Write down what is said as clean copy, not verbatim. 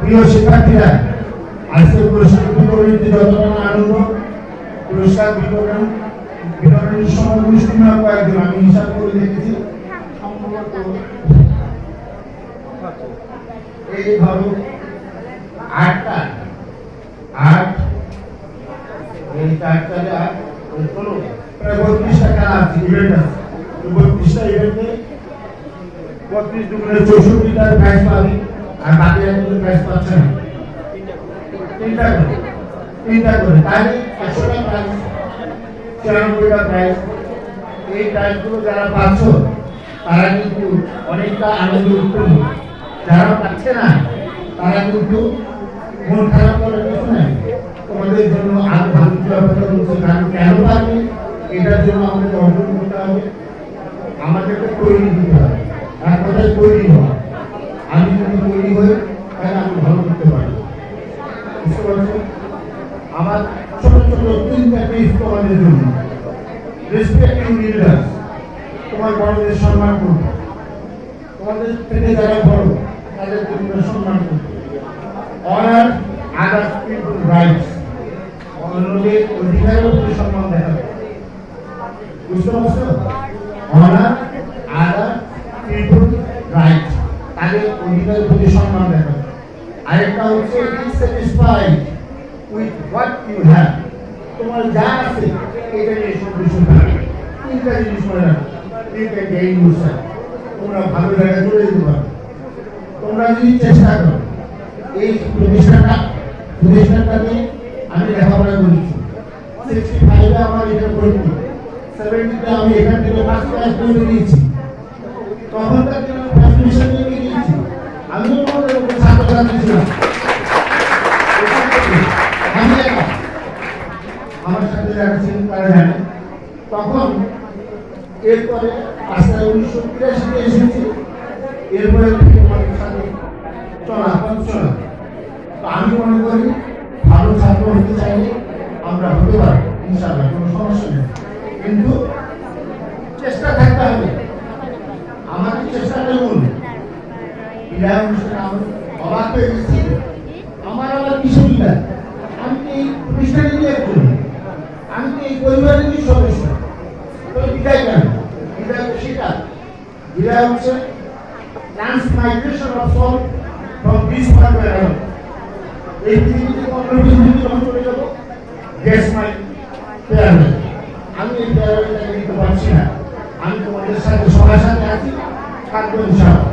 প্রিয় শিক্ষার্থীরা, আজকে পুরস্কার বিতরণীতে যতটা না আনন্দ, পুরস্কার বিতরণের সময় মুষ্টিমেয় কয়েকজন আমি হিসাব করে দেখেছি, সম্ভবত এই ধরো 8টা 8 এই 4টা 16 প্রায় 32টা খেলা আছে, ইভেন্ট আছে। 32টা ইভেন্টে 32 দুগুণে 64টা প্রাইজ পাবে, আর বাকি একজন প্রাইজ পাচ্ছে না। তিনটা করে তাহলে 100টা প্রাইজ, 94টা প্রাইজ। এই প্রাইজগুলো যারা পাচ্ছ তারা কিন্তু অনেকটা আনন্দ উৎপন্ন, যারা পাচ্ছে না তারা কিন্তু মন খারাপ করার কিছু নাই। তোমাদের জন্য আরো ভালো কিছু অপেক্ষা করছে, কারণ কেন পারবে এটার জন্য আমাদের অর্জন করতে হবে, আমাদেরকে তৈরি দিতে হবে। এক কথায় তৈরি হওয়া। আমি যদি তৈরি হই তাহলে আমি ভালো করতে পারি। বুঝতে পারছো? আমার ছোট ছোট 3টা পেজ তোমাদের জন্য। রেসপেক্টিং লিডার্স, তোমার বড়দের সম্মান করবে, তোমাদের থেকে যারা বড় তাদের তোমরা সম্মান করবে। অনার আদার পিপল রাইটস, অন্যদের অধিকারের প্রতি সম্মান দেখাবে। বুঝতে পারছো? অনার আদার পিপল রাইটস, তাদের অধিকারের প্রতি সম্মান দেখাবে। আরেকটা হচ্ছে dissatisfied with what you have, তোমার যা আছে এটা নিয়ে সন্তুষ্ট থাকবে। 3টা জিনিস মনে রাখো, তোমরা ভালো জায়গায় চলে যেতে পারো তোমরা যদি চেষ্টা করো। এই প্রতিষ্ঠানটাকে আমি লেখাপড়া করেছি, 65-এ আমার এটা ভর্তি, 70-তে আমি এখান থেকে ফার্স্ট ক্লাস করে দিয়েছি। তখনকার দিনে ফার্স্ট ডিভিশন নিয়ে গিয়েছি, আমিও আমাদের ছাত্রছাত্রী ছিলাম। আমি একা, আমার সাথে যারা ছিলেন তারা জানে। তখন এরপরে আস্তে 1983-তে এসেছি, এরপরে আমাদের সাথে চলা। তো আমি মনে করি ভালো ছাত্র হতে চাইলে আমরা হতে পারি ইনশাআল্লাহ, কোনো সমস্যা নেই, কিন্তু চেষ্টা থাকতে হবে। আমাদের চেষ্টাটা মূল। বিদায় অনুষ্ঠানে আমি অবাক হয়ে গেছি, আমার আবার কিসের বিদায়? আমি তো এই প্রতিষ্ঠানেরই একজন, আমি তো এই পরিবারেরই সদস্য। তো বিদায় কেন? বিদায় সেটা বিদায় হচ্ছে transmigration of soul from this world to another. এই পৃথিবী থেকে অন্য পৃথিবীতে যখন চলে যাবো, দ্যাটস মাই ফেয়ারওয়েল। আমি এই ফেয়ারওয়েলটাকে নিতে পারছি না, আমি তোমাদের সাথে সবার সাথে আছি, থাকবো ইনশাআল্লাহ।